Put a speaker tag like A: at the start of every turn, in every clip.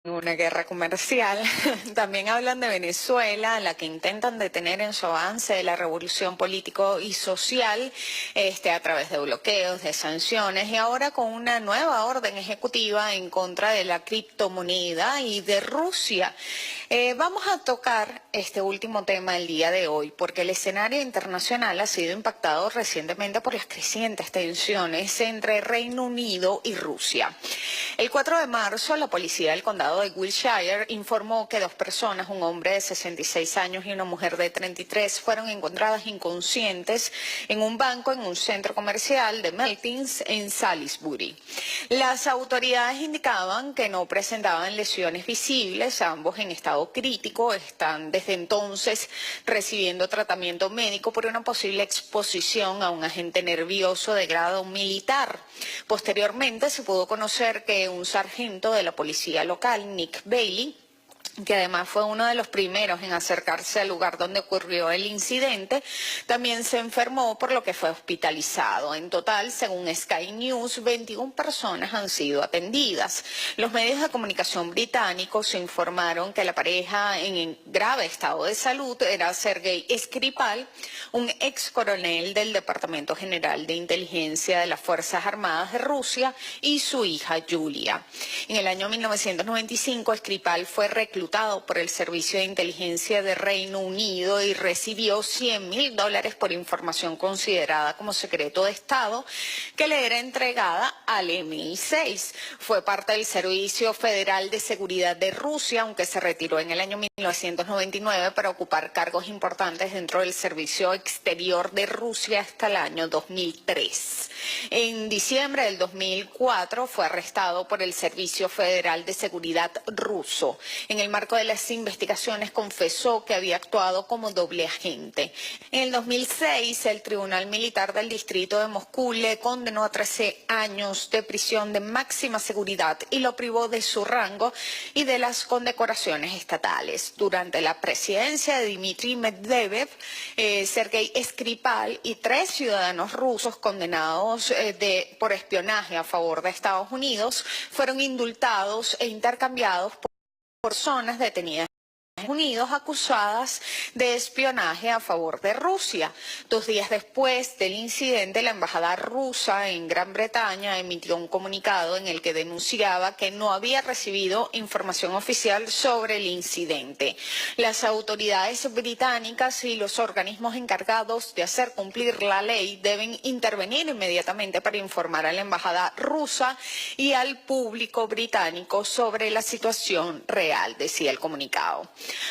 A: Una guerra comercial. También hablan de Venezuela, en la que intentan detener en su avance la revolución político y social, a través de bloqueos, de sanciones, y ahora con una nueva orden ejecutiva en contra de la criptomoneda y de Rusia. Vamos a tocar este último tema el día de hoy, porque el escenario internacional ha sido impactado recientemente por las crecientes tensiones entre Reino Unido y Rusia. El 4 de marzo, la policía del condado de Wiltshire informó que dos personas, un hombre de 66 años y una mujer de 33, fueron encontradas inconscientes en un banco en un centro comercial de Meltings en Salisbury. Las autoridades indicaban que no presentaban lesiones visibles, ambos en estado crítico, están desde entonces recibiendo tratamiento médico por una posible exposición a un agente nervioso de grado militar. Posteriormente se pudo conocer que un sargento de la policía local, Nick Bailey, que además fue uno de los primeros en acercarse al lugar donde ocurrió el incidente, también se enfermó, por lo que fue hospitalizado. En total, según Sky News, 21 personas han sido atendidas. Los medios de comunicación británicos informaron que la pareja en grave estado de salud era Sergei Skripal, un ex coronel del Departamento General de Inteligencia de las Fuerzas Armadas de Rusia, y su hija Yulia. En el año 1995, Skripal fue reclutado por el Servicio de Inteligencia de Reino Unido y recibió $100.000 por información considerada como secreto de Estado que le era entregada al MI6. Fue parte del Servicio Federal de Seguridad de Rusia, aunque se retiró en el año 1999 para ocupar cargos importantes dentro del Servicio Exterior de Rusia hasta el año 2003. En diciembre del 2004 fue arrestado por el Servicio Federal de Seguridad ruso. En el marco de las investigaciones confesó que había actuado como doble agente. En el 2006, el Tribunal Militar del Distrito de Moscú le condenó a 13 años de prisión de máxima seguridad y lo privó de su rango y de las condecoraciones estatales. Durante la presidencia de Dmitry Medvedev, Sergei Skripal y 3 ciudadanos rusos condenados por espionaje a favor de Estados Unidos fueron indultados e intercambiados por personas detenidas en Estados Unidos acusadas de espionaje a favor de Rusia. 2 días después del incidente, la embajada rusa en Gran Bretaña emitió un comunicado en el que denunciaba que no había recibido información oficial sobre el incidente. Las autoridades británicas y los organismos encargados de hacer cumplir la ley deben intervenir inmediatamente para informar a la embajada rusa y al público británico sobre la situación real, decía el comunicado.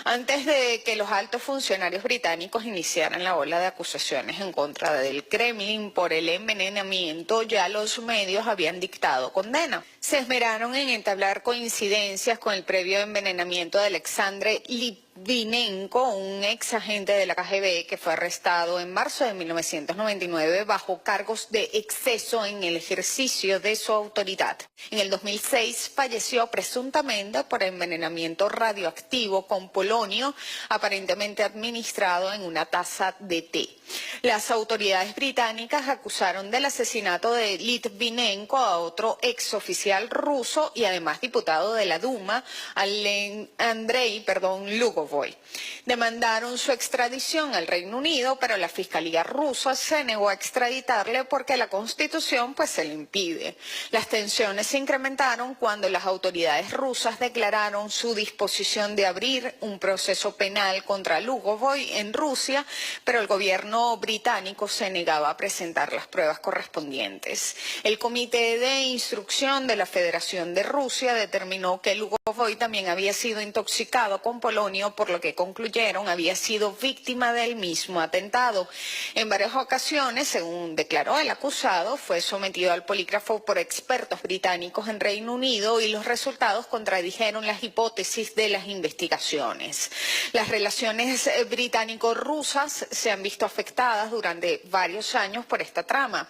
A: Antes de que los altos funcionarios británicos iniciaran la ola de acusaciones en contra del Kremlin por el envenenamiento, ya los medios habían dictado condena. Se esmeraron en entablar coincidencias con el previo envenenamiento de Alexandre Litvinenko, un ex agente de la KGB que fue arrestado en marzo de 1999 bajo cargos de exceso en el ejercicio de su autoridad. En el 2006 falleció presuntamente por envenenamiento radioactivo con polonio, aparentemente administrado en una taza de té. Las autoridades británicas acusaron del asesinato de Litvinenko a otro ex oficial ruso y además diputado de la Duma, Andrei Lugovoy. Demandaron su extradición al Reino Unido, pero la Fiscalía rusa se negó a extraditarle porque la Constitución se lo impide. Las tensiones se incrementaron cuando las autoridades rusas declararon su disposición de abrir un proceso penal contra Lugovoy en Rusia, pero el gobierno británico se negaba a presentar las pruebas correspondientes. El Comité de Instrucción de la Federación de Rusia determinó que Lugovoy también había sido intoxicado con polonio, por lo que concluyeron había sido víctima del mismo atentado. En varias ocasiones, según declaró el acusado, fue sometido al polígrafo por expertos británicos en Reino Unido y los resultados contradijeron las hipótesis de las investigaciones. Las relaciones británico-rusas se han visto afectadas durante varios años por esta trama.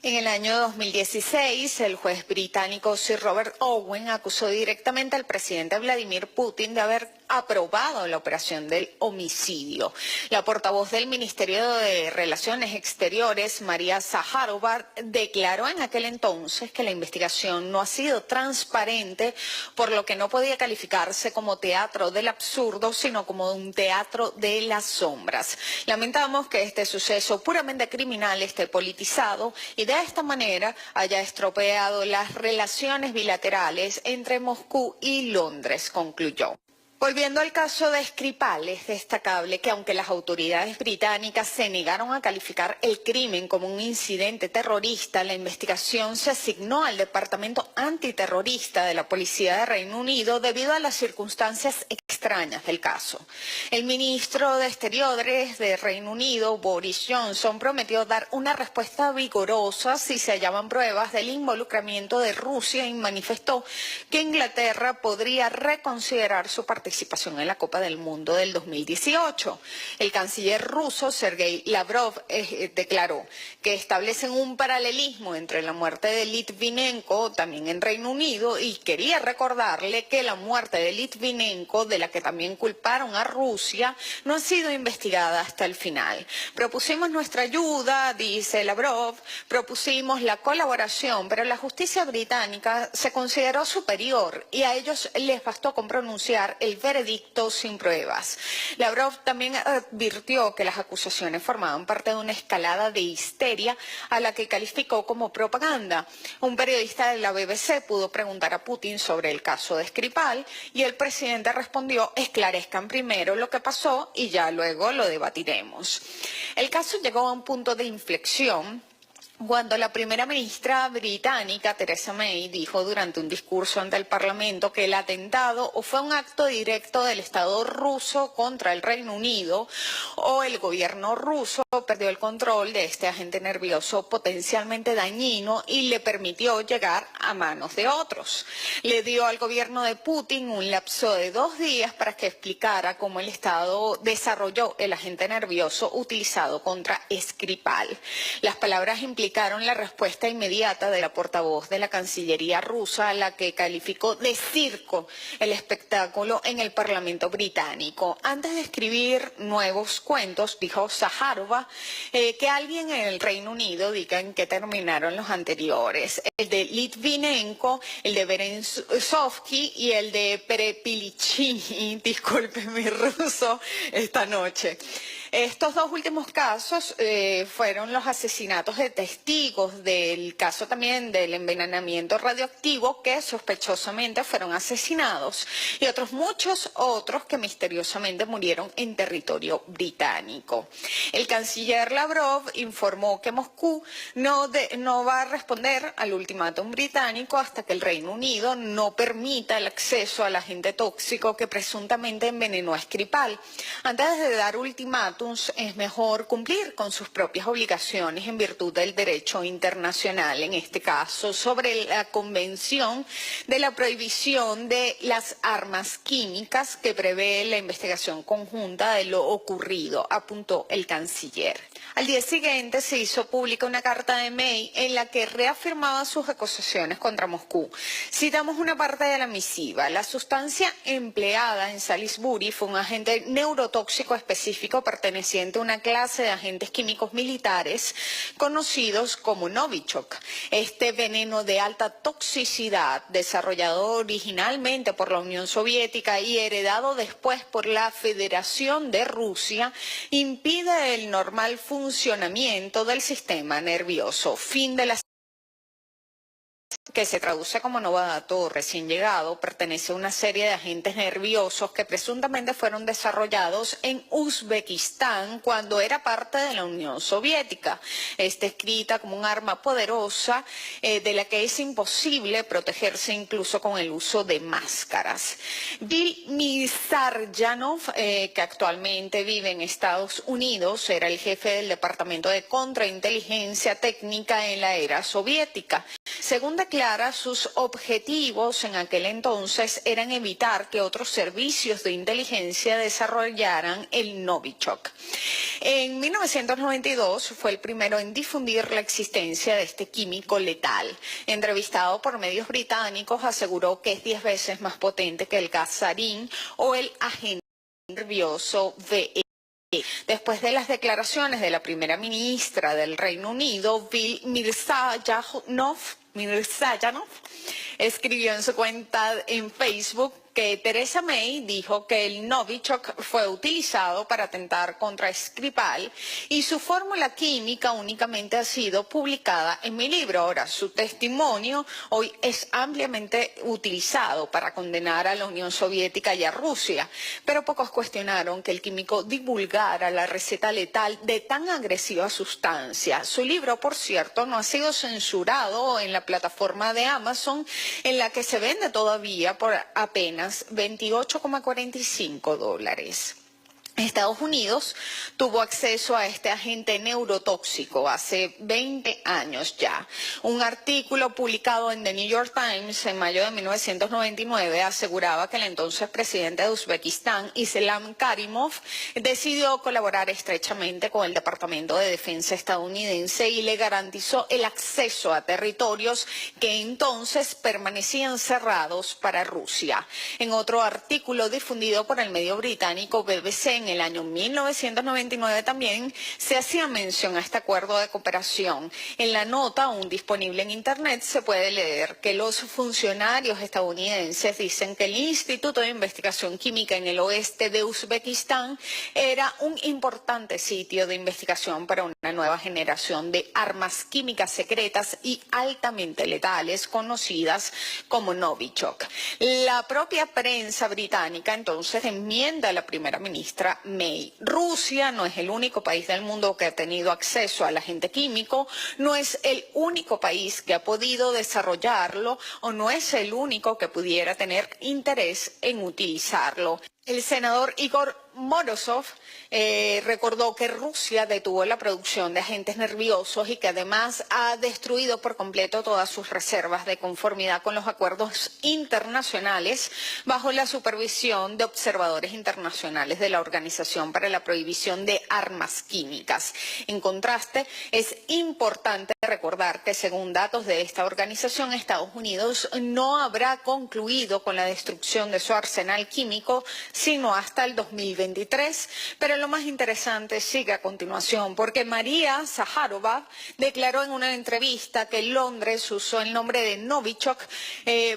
A: En el año 2016, el juez británico Sir Robert Owen acusó directamente al presidente Vladimir Putin de haber aprobado la operación del homicidio. La portavoz del Ministerio de Relaciones Exteriores, María Zaharova, declaró en aquel entonces que la investigación no ha sido transparente, por lo que no podía calificarse como teatro del absurdo, sino como un teatro de las sombras. Lamentamos que este suceso puramente criminal esté politizado y de esta manera haya estropeado las relaciones bilaterales entre Moscú y Londres, concluyó. Volviendo al caso de Skripal, es destacable que aunque las autoridades británicas se negaron a calificar el crimen como un incidente terrorista, la investigación se asignó al Departamento Antiterrorista de la Policía de Reino Unido debido a las circunstancias extrañas del caso. El ministro de Exteriores de Reino Unido, Boris Johnson, prometió dar una respuesta vigorosa si se hallaban pruebas del involucramiento de Rusia y manifestó que Inglaterra podría reconsiderar su participación en la Copa del Mundo del 2018. El canciller ruso, Sergei Lavrov, declaró que establecen un paralelismo entre la muerte de Litvinenko, también en Reino Unido, y quería recordarle que la muerte de Litvinenko, de la que también culparon a Rusia, no ha sido investigada hasta el final. Propusimos nuestra ayuda, dice Lavrov, propusimos la colaboración, pero la justicia británica se consideró superior y a ellos les bastó con pronunciar el veredicto sin pruebas. Lavrov también advirtió que las acusaciones formaban parte de una escalada de histeria a la que calificó como propaganda. Un periodista de la BBC pudo preguntar a Putin sobre el caso de Skripal y el presidente respondió: esclarezcan primero lo que pasó y ya luego lo debatiremos. El caso llegó a un punto de inflexión cuando la primera ministra británica, Theresa May, dijo durante un discurso ante el Parlamento que el atentado o fue un acto directo del Estado ruso contra el Reino Unido o el gobierno ruso perdió el control de este agente nervioso potencialmente dañino y le permitió llegar a manos de otros. Le dio al gobierno de Putin un lapso de 2 días para que explicara cómo el Estado desarrolló el agente nervioso utilizado contra Skripal. Las palabras implicaron la respuesta inmediata de la portavoz de la Cancillería rusa, a la que calificó de circo el espectáculo en el Parlamento británico. Antes de escribir nuevos cuentos, dijo Zaharova, que alguien en el Reino Unido diga en qué terminaron los anteriores, el de Litvinenko, el de Berezovsky y el de Perepilichini, disculpe mi ruso, esta noche. Estos dos últimos casos fueron los asesinatos de testigos del caso también del envenenamiento radioactivo que sospechosamente fueron asesinados y otros muchos otros que misteriosamente murieron en territorio británico. El canciller Lavrov informó que Moscú no va a responder al ultimátum británico hasta que el Reino Unido no permita el acceso al agente tóxico que presuntamente envenenó a Skripal. Antes de dar ultimátum, es mejor cumplir con sus propias obligaciones en virtud del derecho internacional, en este caso sobre la Convención de la Prohibición de las Armas Químicas que prevé la investigación conjunta de lo ocurrido, apuntó el canciller. Al día siguiente se hizo pública una carta de May en la que reafirmaba sus acusaciones contra Moscú. Citamos una parte de la misiva: la sustancia empleada en Salisbury fue un agente neurotóxico específico perteneciente a una clase de agentes químicos militares conocidos como Novichok. Este veneno de alta toxicidad, desarrollado originalmente por la Unión Soviética y heredado después por la Federación de Rusia, impide el normal funcionamiento del sistema nervioso. Fin de la que se traduce como novato recién llegado, pertenece a una serie de agentes nerviosos que presuntamente fueron desarrollados en Uzbekistán cuando era parte de la Unión Soviética. Está escrita como un arma poderosa de la que es imposible protegerse incluso con el uso de máscaras. Bill Mizarjanov, que actualmente vive en Estados Unidos, era el jefe del Departamento de Contrainteligencia Técnica en la era soviética. Según declara, sus objetivos en aquel entonces eran evitar que otros servicios de inteligencia desarrollaran el Novichok. En 1992 fue el primero en difundir la existencia de este químico letal. Entrevistado por medios británicos, aseguró que es 10 veces más potente que el gas sarín o el agente nervioso VE. Después de las declaraciones de la primera ministra del Reino Unido, Bill Mirzayanov, escribió en su cuenta en Facebook que Theresa May dijo que el Novichok fue utilizado para atentar contra Skripal y su fórmula química únicamente ha sido publicada en mi libro. Ahora, su testimonio hoy es ampliamente utilizado para condenar a la Unión Soviética y a Rusia, pero pocos cuestionaron que el químico divulgara la receta letal de tan agresiva sustancia. Su libro, por cierto, no ha sido censurado en la plataforma de Amazon, en la que se vende todavía por apenas $28,45. Estados Unidos tuvo acceso a este agente neurotóxico hace 20 años ya. Un artículo publicado en The New York Times en mayo de 1999 aseguraba que el entonces presidente de Uzbekistán, Islam Karimov, decidió colaborar estrechamente con el Departamento de Defensa estadounidense y le garantizó el acceso a territorios que entonces permanecían cerrados para Rusia. En otro artículo difundido por el medio británico BBC en el año 1999 también se hacía mención a este acuerdo de cooperación. En la nota, aún disponible en Internet, se puede leer que los funcionarios estadounidenses dicen que el Instituto de Investigación Química en el oeste de Uzbekistán era un importante sitio de investigación para una nueva generación de armas químicas secretas y altamente letales conocidas como Novichok. La propia prensa británica entonces enmienda a la primera ministra May. Rusia no es el único país del mundo que ha tenido acceso al agente químico, no es el único país que ha podido desarrollarlo o no es el único que pudiera tener interés en utilizarlo. El senador Igor Morozov recordó que Rusia detuvo la producción de agentes nerviosos y que además ha destruido por completo todas sus reservas de conformidad con los acuerdos internacionales bajo la supervisión de observadores internacionales de la Organización para la Prohibición de Armas Químicas. En contraste, es importante recordar que según datos de esta organización, Estados Unidos no habrá concluido con la destrucción de su arsenal químico sino hasta el 2023. Pero lo más interesante sigue a continuación, porque María Zaharova declaró en una entrevista que Londres usó el nombre de Novichok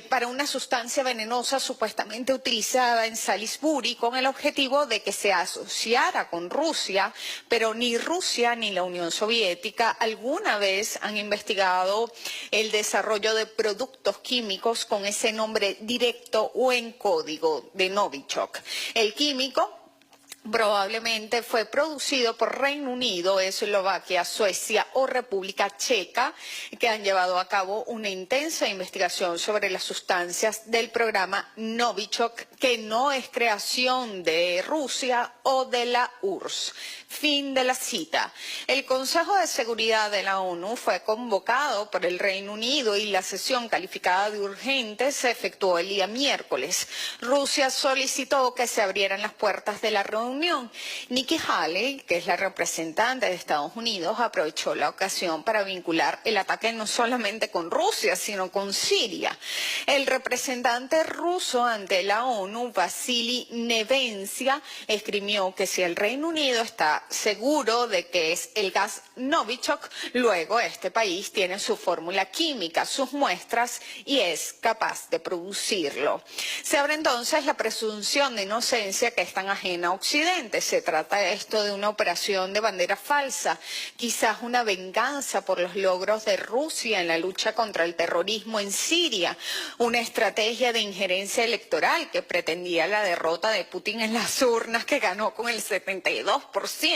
A: para una sustancia venenosa supuestamente utilizada en Salisbury con el objetivo de que se asociara con Rusia, pero ni Rusia ni la Unión Soviética alguna vez han investigado el desarrollo de productos químicos con ese nombre directo o en código de Novichok. El químico probablemente fue producido por Reino Unido, Eslovaquia, Suecia o República Checa, que han llevado a cabo una intensa investigación sobre las sustancias del programa Novichok, que no es creación de Rusia o de la URSS. Fin de la cita. El Consejo de Seguridad de la ONU fue convocado por el Reino Unido y la sesión calificada de urgente se efectuó el día miércoles. Rusia solicitó que se abrieran las puertas de la reunión. Nikki Haley, que es la representante de Estados Unidos, aprovechó la ocasión para vincular el ataque no solamente con Rusia, sino con Siria. El representante ruso ante la ONU, Vasily Nevencia, esgrimió que si el Reino Unido está seguro de que es el gas Novichok, luego este país tiene su fórmula química, sus muestras y es capaz de producirlo. Se abre entonces la presunción de inocencia que es tan ajena a Occidente. Se trata esto de una operación de bandera falsa, quizás una venganza por los logros de Rusia en la lucha contra el terrorismo en Siria, una estrategia de injerencia electoral que pretendía la derrota de Putin en las urnas, que ganó con el 72%.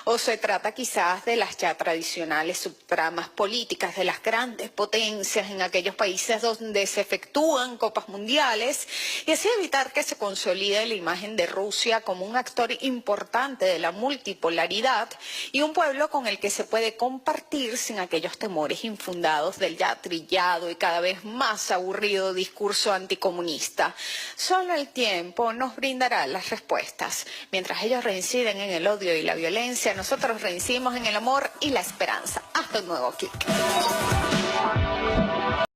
A: O se trata quizás de las ya tradicionales subtramas políticas de las grandes potencias en aquellos países donde se efectúan copas mundiales y así evitar que se consolide la imagen de Rusia como un un actor importante de la multipolaridad y un pueblo con el que se puede compartir sin aquellos temores infundados del ya trillado y cada vez más aburrido discurso anticomunista. Solo el tiempo nos brindará las respuestas. Mientras ellos reinciden en el odio y la violencia, nosotros reincidimos en el amor y la esperanza. Hasta un nuevo clic.